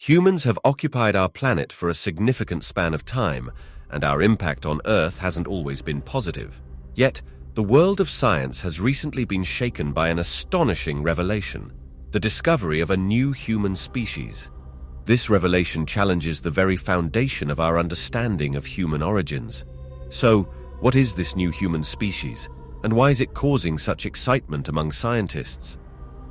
Humans have occupied our planet for a significant span of time, and our impact on Earth hasn't always been positive. Yet, the world of science has recently been shaken by an astonishing revelation: the discovery of a new human species. This revelation challenges the very foundation of our understanding of human origins. So, what is this new human species, and why is it causing such excitement among scientists?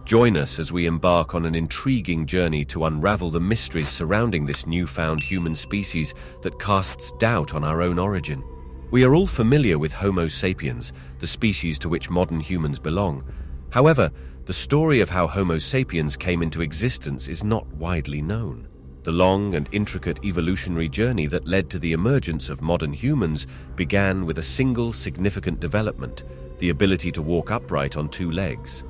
Join us as we embark on an intriguing journey to unravel the mysteries surrounding this newfound human species that casts doubt on our own origin. We are all familiar with Homo sapiens, the species to which modern humans belong. However, the story of how Homo sapiens came into existence is not widely known. The long and intricate evolutionary journey that led to the emergence of modern humans began with a single significant development: the ability to walk upright on two legs.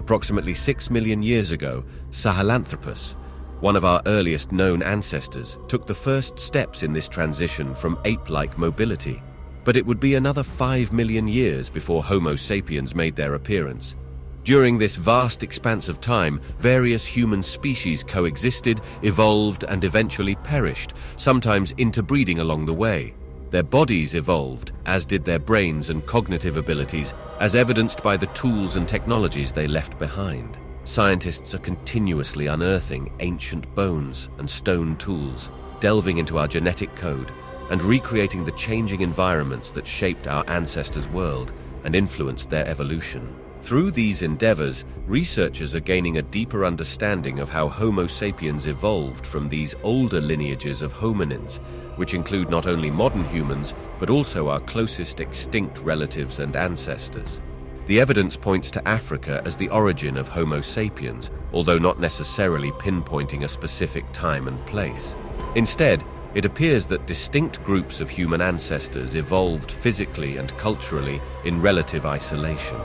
Approximately 6 million years ago, Sahelanthropus, one of our earliest known ancestors, took the first steps in this transition from ape-like mobility. But it would be another 5 million years before Homo sapiens made their appearance. During this vast expanse of time, various human species coexisted, evolved, and eventually perished, sometimes interbreeding along the way. Their bodies evolved, as did their brains and cognitive abilities, as evidenced by the tools and technologies they left behind. Scientists are continuously unearthing ancient bones and stone tools, delving into our genetic code, and recreating the changing environments that shaped our ancestors' world and influenced their evolution. Through these endeavors, researchers are gaining a deeper understanding of how Homo sapiens evolved from these older lineages of hominins, which include not only modern humans, but also our closest extinct relatives and ancestors. The evidence points to Africa as the origin of Homo sapiens, although not necessarily pinpointing a specific time and place. Instead, it appears that distinct groups of human ancestors evolved physically and culturally in relative isolation.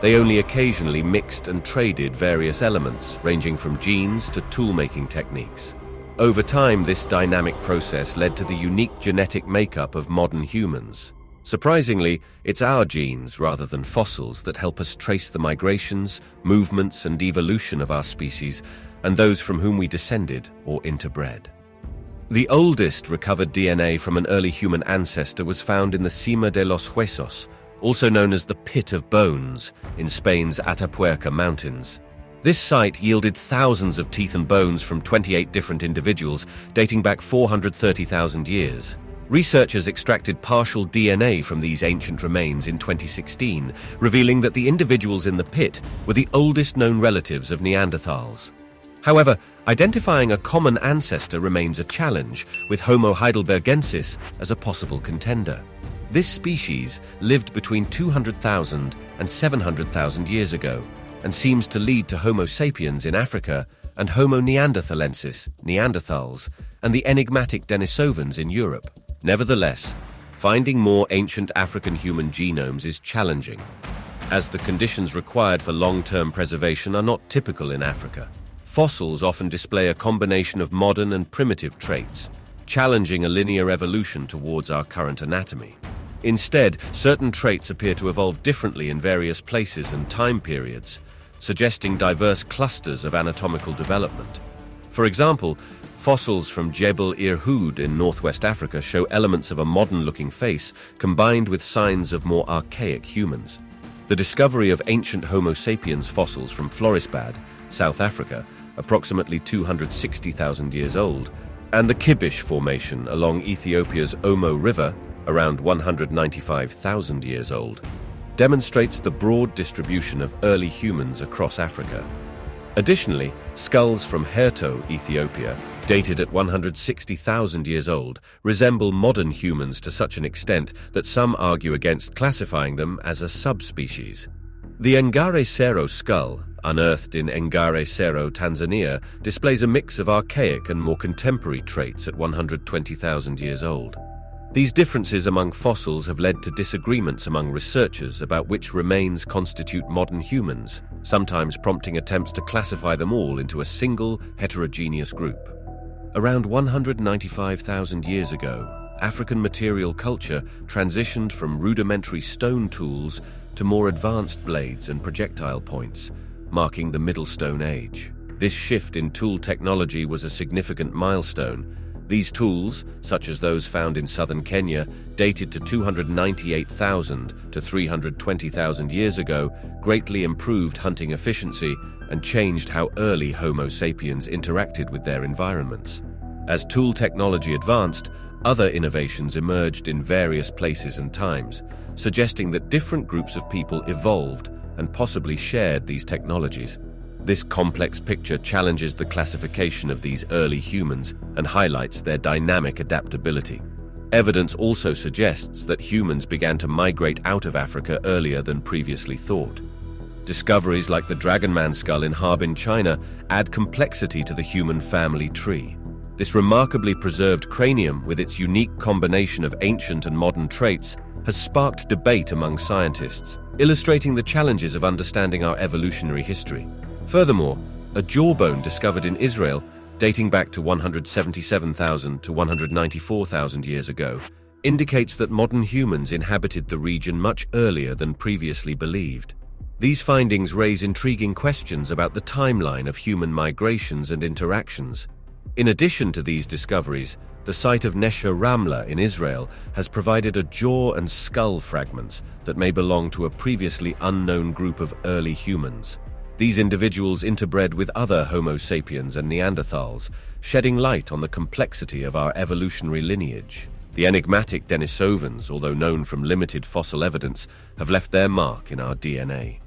They only occasionally mixed and traded various elements, ranging from genes to tool-making techniques. Over time, this dynamic process led to the unique genetic makeup of modern humans. Surprisingly, it's our genes, rather than fossils, that help us trace the migrations, movements, and evolution of our species, and those from whom we descended or interbred. The oldest recovered DNA from an early human ancestor was found in the Cima de los Huesos, also known as the Pit of Bones, in Spain's Atapuerca Mountains. This site yielded thousands of teeth and bones from 28 different individuals, dating back 430,000 years. Researchers extracted partial DNA from these ancient remains in 2016, revealing that the individuals in the pit were the oldest known relatives of Neanderthals. However, identifying a common ancestor remains a challenge, with Homo heidelbergensis as a possible contender. This species lived between 200,000 and 700,000 years ago, and seems to lead to Homo sapiens in Africa and Homo neanderthalensis, Neanderthals, and the enigmatic Denisovans in Europe. Nevertheless, finding more ancient African human genomes is challenging, as the conditions required for long-term preservation are not typical in Africa. Fossils often display a combination of modern and primitive traits, challenging a linear evolution towards our current anatomy. Instead, certain traits appear to evolve differently in various places and time periods, suggesting diverse clusters of anatomical development. For example, fossils from Jebel Irhoud in northwest Africa show elements of a modern-looking face combined with signs of more archaic humans. The discovery of ancient Homo sapiens fossils from Florisbad, South Africa, approximately 260,000 years old, and the Kibish Formation along Ethiopia's Omo River, around 195,000 years old, demonstrates the broad distribution of early humans across Africa. Additionally, skulls from Herto, Ethiopia, dated at 160,000 years old, resemble modern humans to such an extent that some argue against classifying them as a subspecies. The Ngare Sero skull, unearthed in Ngare Sero, Tanzania, displays a mix of archaic and more contemporary traits at 120,000 years old. These differences among fossils have led to disagreements among researchers about which remains constitute modern humans, sometimes prompting attempts to classify them all into a single, heterogeneous group. Around 195,000 years ago, African material culture transitioned from rudimentary stone tools to more advanced blades and projectile points, marking the Middle Stone Age. This shift in tool technology was a significant milestone. These tools, such as those found in southern Kenya, dated to 298,000 to 320,000 years ago, greatly improved hunting efficiency and changed how early Homo sapiens interacted with their environments. As tool technology advanced, other innovations emerged in various places and times, suggesting that different groups of people evolved and possibly shared these technologies. This complex picture challenges the classification of these early humans and highlights their dynamic adaptability. Evidence also suggests that humans began to migrate out of Africa earlier than previously thought. Discoveries like the Dragon Man skull in Harbin, China, add complexity to the human family tree. This remarkably preserved cranium, with its unique combination of ancient and modern traits, has sparked debate among scientists, illustrating the challenges of understanding our evolutionary history. Furthermore, a jawbone discovered in Israel, dating back to 177,000 to 194,000 years ago, indicates that modern humans inhabited the region much earlier than previously believed. These findings raise intriguing questions about the timeline of human migrations and interactions. In addition to these discoveries, the site of Nesher Ramla in Israel has provided a jaw and skull fragments that may belong to a previously unknown group of early humans. These individuals interbred with other Homo sapiens and Neanderthals, shedding light on the complexity of our evolutionary lineage. The enigmatic Denisovans, although known from limited fossil evidence, have left their mark in our DNA.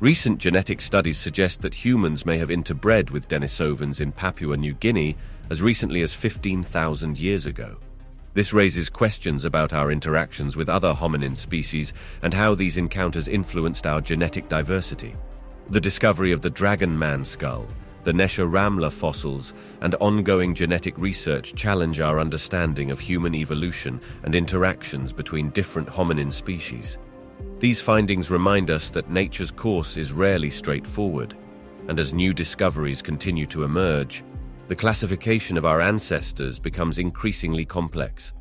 Recent genetic studies suggest that humans may have interbred with Denisovans in Papua New Guinea as recently as 15,000 years ago. This raises questions about our interactions with other hominin species and how these encounters influenced our genetic diversity. The discovery of the Dragon Man skull, the Nesher Ramla fossils, and ongoing genetic research challenge our understanding of human evolution and interactions between different hominin species. These findings remind us that nature's course is rarely straightforward, and as new discoveries continue to emerge, the classification of our ancestors becomes increasingly complex.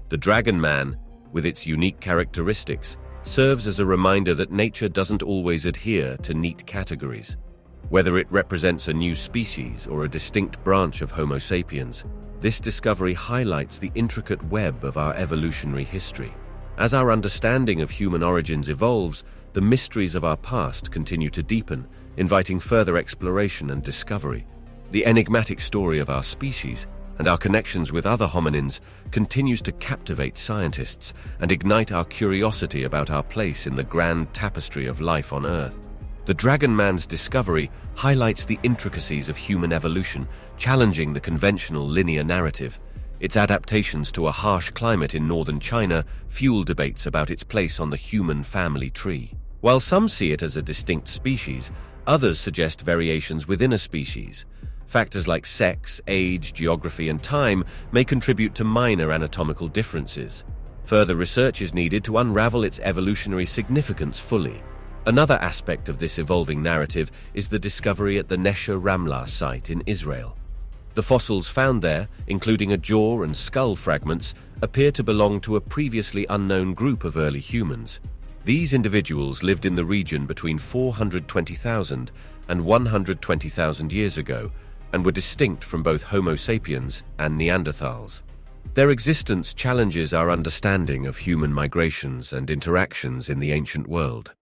The Dragon Man, with its unique characteristics, serves as a reminder that nature doesn't always adhere to neat categories. Whether it represents a new species or a distinct branch of Homo sapiens, this discovery highlights the intricate web of our evolutionary history. As our understanding of human origins evolves, the mysteries of our past continue to deepen, inviting further exploration and discovery. The enigmatic story of our species and our connections with other hominins continues to captivate scientists and ignite our curiosity about our place in the grand tapestry of life on Earth. The Dragon Man's discovery highlights the intricacies of human evolution, challenging the conventional linear narrative. Its adaptations to a harsh climate in northern China fuel debates about its place on the human family tree. While some see it as a distinct species, others suggest variations within a species. Factors like sex, age, geography, and time may contribute to minor anatomical differences. Further research is needed to unravel its evolutionary significance fully. Another aspect of this evolving narrative is the discovery at the Nesher Ramla site in Israel. The fossils found there, including a jaw and skull fragments, appear to belong to a previously unknown group of early humans. These individuals lived in the region between 420,000 and 120,000 years ago, and were distinct from both Homo sapiens and Neanderthals. Their existence challenges our understanding of human migrations and interactions in the ancient world.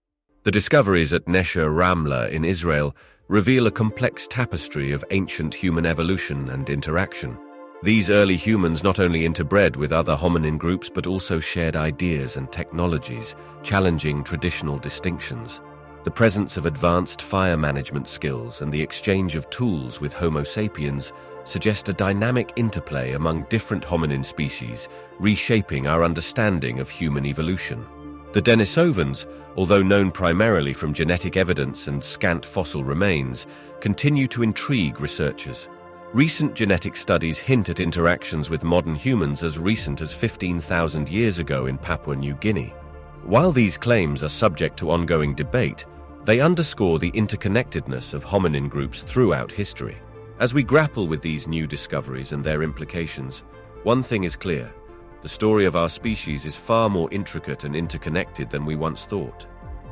The discoveries at Nesher Ramla in Israel reveal a complex tapestry of ancient human evolution and interaction. These early humans not only interbred with other hominin groups but also shared ideas and technologies, challenging traditional distinctions. The presence of advanced fire management skills and the exchange of tools with Homo sapiens suggest a dynamic interplay among different hominin species, reshaping our understanding of human evolution. The Denisovans, although known primarily from genetic evidence and scant fossil remains, continue to intrigue researchers. Recent genetic studies hint at interactions with modern humans as recent as 15,000 years ago in Papua New Guinea. While these claims are subject to ongoing debate, they underscore the interconnectedness of hominin groups throughout history. As we grapple with these new discoveries and their implications, one thing is clear: the story of our species is far more intricate and interconnected than we once thought.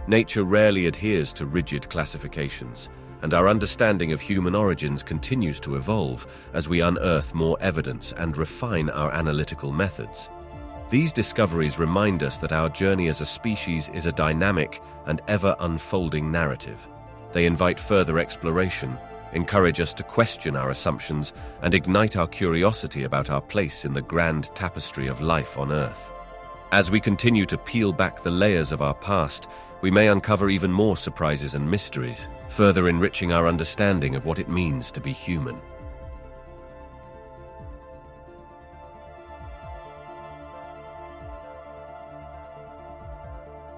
Nature rarely adheres to rigid classifications, and our understanding of human origins continues to evolve as we unearth more evidence and refine our analytical methods. These discoveries remind us that our journey as a species is a dynamic and ever-unfolding narrative. They invite further exploration, encourage us to question our assumptions, and ignite our curiosity about our place in the grand tapestry of life on Earth. As we continue to peel back the layers of our past, we may uncover even more surprises and mysteries, further enriching our understanding of what it means to be human.